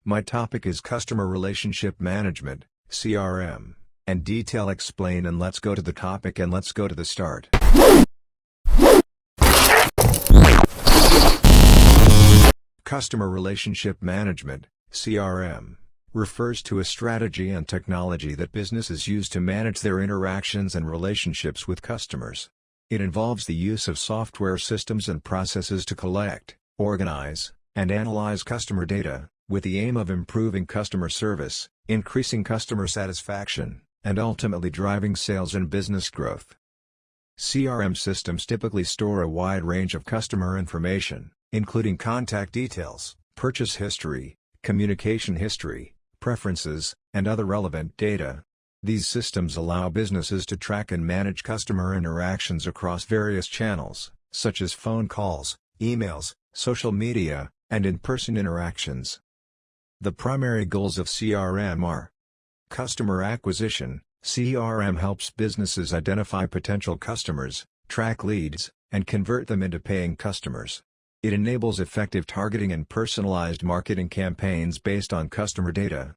My topic is Customer Relationship Management, CRM, and detail explain, and let's go to the topic and let's go to the start. Customer Relationship Management, CRM, refers to a strategy and technology that businesses use to manage their interactions and relationships with customers. It involves the use of software systems and processes to collect, organize, and analyze customer data, with the aim of improving customer service, increasing customer satisfaction, and ultimately driving sales and business growth. CRM systems typically store a wide range of customer information, including contact details, purchase history, communication history, preferences, and other relevant data. These systems allow businesses to track and manage customer interactions across various channels, such as phone calls, emails, social media, and in-person interactions. The primary goals of CRM are: customer acquisition. CRM helps businesses identify potential customers, track leads, and convert them into paying customers. It enables effective targeting and personalized marketing campaigns based on customer data.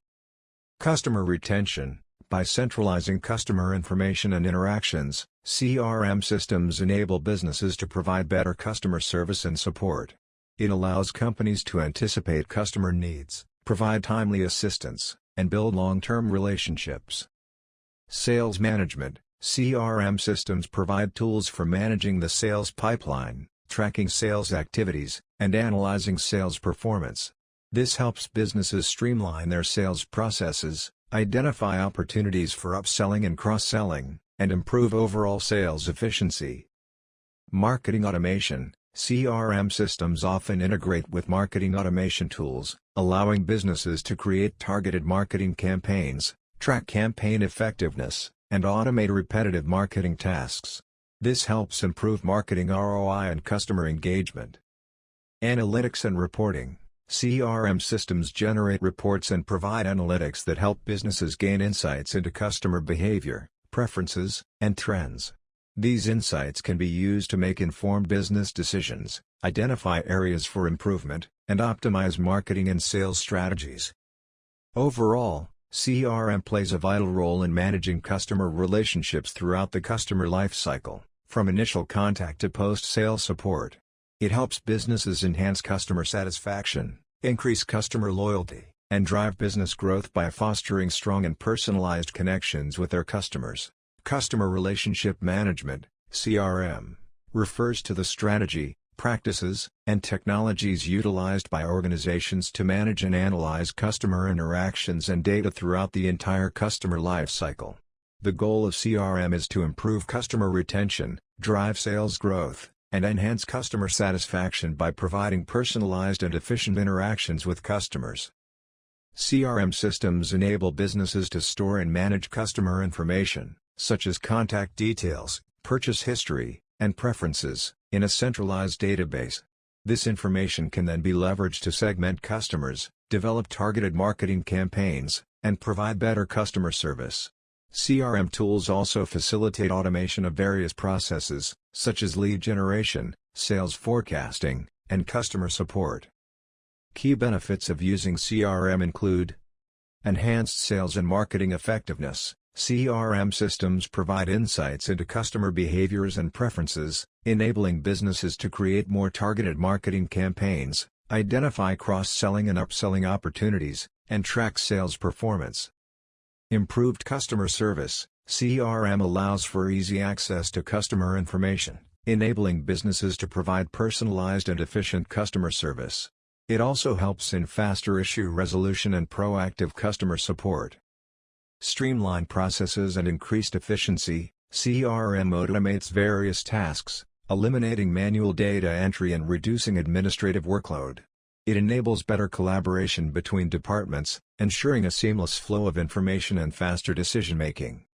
Customer retention. By centralizing customer information and interactions, CRM systems enable businesses to provide better customer service and support. It allows companies to anticipate customer needs, provide timely assistance, and build long-term relationships. Sales management. CRM systems provide tools for managing the sales pipeline, tracking sales activities, and analyzing sales performance. This helps businesses streamline their sales processes, identify opportunities for upselling and cross-selling, and improve overall sales efficiency. Marketing automation. CRM systems often integrate with marketing automation tools, allowing businesses to create targeted marketing campaigns, track campaign effectiveness, and automate repetitive marketing tasks. This helps improve marketing ROI and customer engagement. Analytics and reporting. CRM systems generate reports and provide analytics that help businesses gain insights into customer behavior, preferences, and trends. These insights can be used to make informed business decisions, identify areas for improvement, and optimize marketing and sales strategies. Overall, CRM plays a vital role in managing customer relationships throughout the customer life cycle, from initial contact to post-sale support. It helps businesses enhance customer satisfaction, increase customer loyalty, and drive business growth by fostering strong and personalized connections with their customers. Customer Relationship Management, CRM, refers to the strategy, practices, and technologies utilized by organizations to manage and analyze customer interactions and data throughout the entire customer life cycle. The goal of CRM is to improve customer retention, drive sales growth, and enhance customer satisfaction by providing personalized and efficient interactions with customers. CRM systems enable businesses to store and manage customer information, such as contact details, purchase history, and preferences, in a centralized database. This information can then be leveraged to segment customers, develop targeted marketing campaigns, and provide better customer service. CRM tools also facilitate automation of various processes, such as lead generation, sales forecasting, and customer support. Key benefits of using CRM include: enhanced sales and marketing effectiveness. CRM systems provide insights into customer behaviors and preferences, enabling businesses to create more targeted marketing campaigns, identify cross-selling and upselling opportunities, and track sales performance. Improved customer service. CRM allows for easy access to customer information, enabling businesses to provide personalized and efficient customer service. It also helps in faster issue resolution and proactive customer support. Streamlined processes and increased efficiency. CRM automates various tasks, eliminating manual data entry and reducing administrative workload. It enables better collaboration between departments, ensuring a seamless flow of information and faster decision-making.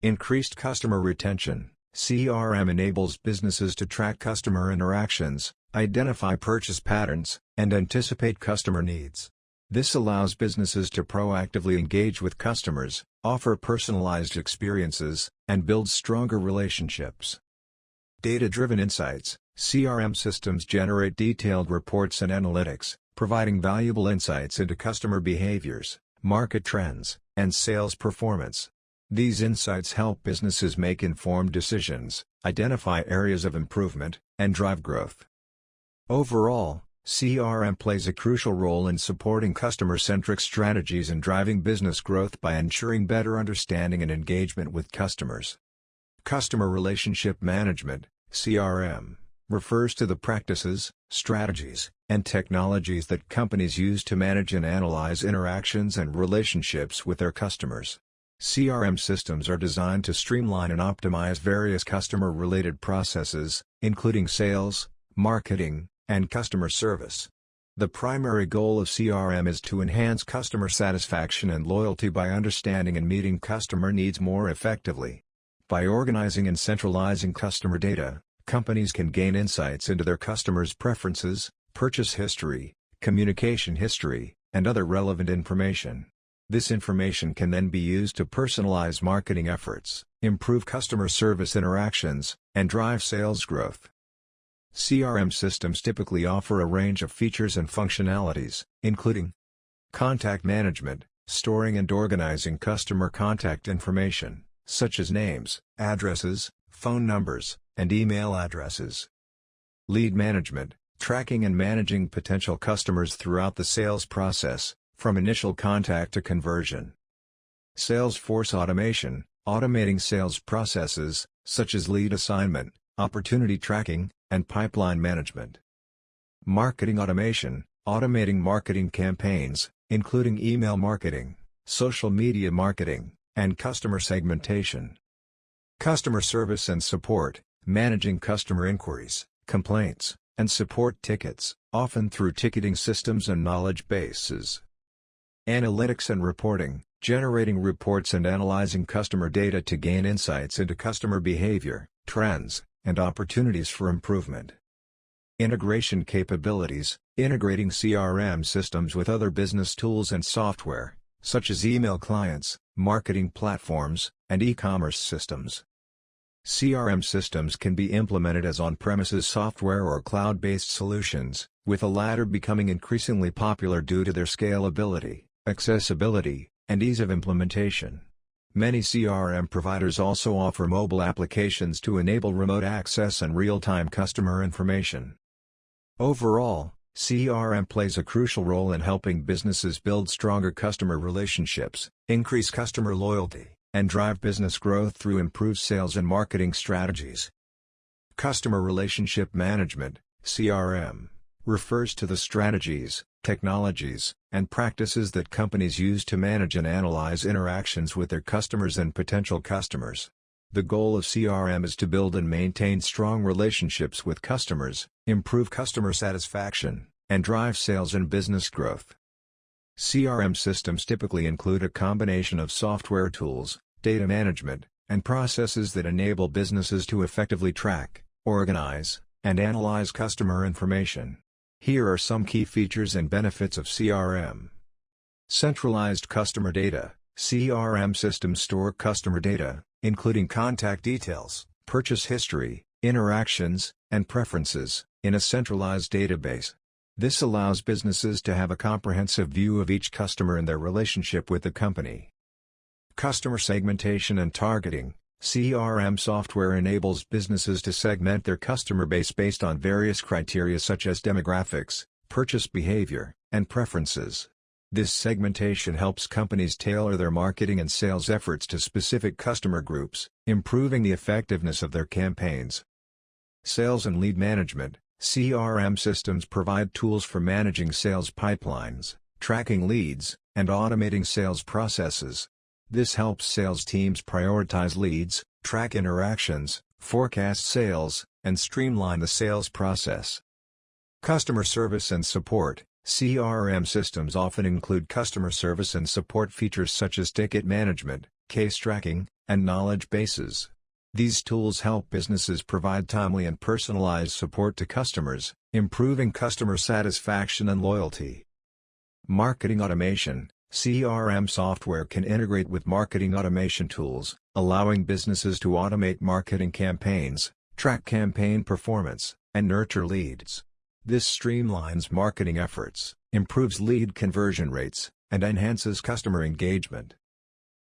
Increased customer retention. CRM enables businesses to track customer interactions, identify purchase patterns, and anticipate customer needs. This allows businesses to proactively engage with customers, offer personalized experiences, and build stronger relationships. Data-driven insights. CRM systems generate detailed reports and analytics, providing valuable insights into customer behaviors, market trends, and sales performance. These insights help businesses make informed decisions, identify areas of improvement, and drive growth. Overall, CRM plays a crucial role in supporting customer-centric strategies and driving business growth by ensuring better understanding and engagement with customers. Customer Relationship Management (CRM) refers to the practices, strategies, and technologies that companies use to manage and analyze interactions and relationships with their customers. CRM systems are designed to streamline and optimize various customer-related processes, including sales, marketing, and customer service. The primary goal of CRM is to enhance customer satisfaction and loyalty by understanding and meeting customer needs more effectively. By organizing and centralizing customer data, companies can gain insights into their customers' preferences, purchase history, communication history, and other relevant information. This information can then be used to personalize marketing efforts, improve customer service interactions, and drive sales growth. CRM systems typically offer a range of features and functionalities, including contact management, storing and organizing customer contact information, such as names, addresses, phone numbers, and email addresses. Lead management, tracking and managing potential customers throughout the sales process, from initial contact to conversion. Salesforce automation, automating sales processes, such as lead assignment, opportunity tracking, and pipeline management. Marketing automation, automating marketing campaigns, including email marketing, social media marketing, and customer segmentation. Customer service and support, managing customer inquiries, complaints, and support tickets, often through ticketing systems and knowledge bases. Analytics and reporting, generating reports and analyzing customer data to gain insights into customer behavior, trends, and opportunities for improvement. Integration capabilities, integrating CRM systems with other business tools and software, such as email clients, marketing platforms, and e-commerce systems. CRM systems can be implemented as on-premises software or cloud-based solutions, with the latter becoming increasingly popular due to their scalability, accessibility, and ease of implementation. Many CRM providers also offer mobile applications to enable remote access and real-time customer information. Overall, CRM plays a crucial role in helping businesses build stronger customer relationships, increase customer loyalty, and drive business growth through improved sales and marketing strategies. Customer Relationship Management (CRM) refers to the strategies, technologies, and practices that companies use to manage and analyze interactions with their customers and potential customers. The goal of CRM is to build and maintain strong relationships with customers, improve customer satisfaction, and drive sales and business growth. CRM systems typically include a combination of software tools, data management, and processes that enable businesses to effectively track, organize, and analyze customer information. Here are some key features and benefits of CRM. Centralized customer data. CRM systems store customer data, including contact details, purchase history, interactions, and preferences, in a centralized database. This allows businesses to have a comprehensive view of each customer and their relationship with the company. Customer segmentation and targeting. CRM software enables businesses to segment their customer base based on various criteria such as demographics, purchase behavior, and preferences. This segmentation helps companies tailor their marketing and sales efforts to specific customer groups, improving the effectiveness of their campaigns. Sales and lead management. CRM systems provide tools for managing sales pipelines, tracking leads, and automating sales processes. This helps sales teams prioritize leads, track interactions, forecast sales, and streamline the sales process. Customer service and support. CRM systems often include customer service and support features such as ticket management, case tracking, and knowledge bases. These tools help businesses provide timely and personalized support to customers, improving customer satisfaction and loyalty. Marketing automation. CRM software can integrate with marketing automation tools, allowing businesses to automate marketing campaigns, track campaign performance, and nurture leads. This streamlines marketing efforts, improves lead conversion rates, and enhances customer engagement.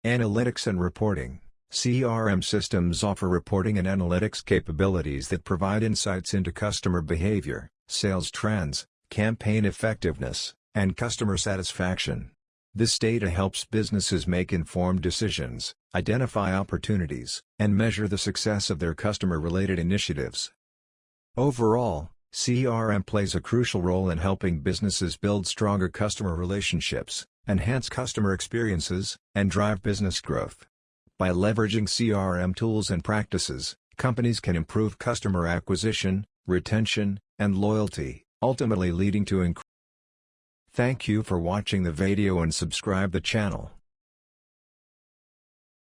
Analytics and reporting. CRM systems offer reporting and analytics capabilities that provide insights into customer behavior, sales trends, campaign effectiveness, and customer satisfaction. This data helps businesses make informed decisions, identify opportunities, and measure the success of their customer-related initiatives. Overall, CRM plays a crucial role in helping businesses build stronger customer relationships, enhance customer experiences, and drive business growth. By leveraging CRM tools and practices, companies can improve customer acquisition, retention, and loyalty, ultimately leading to increased. Thank you for watching the video and subscribe the channel.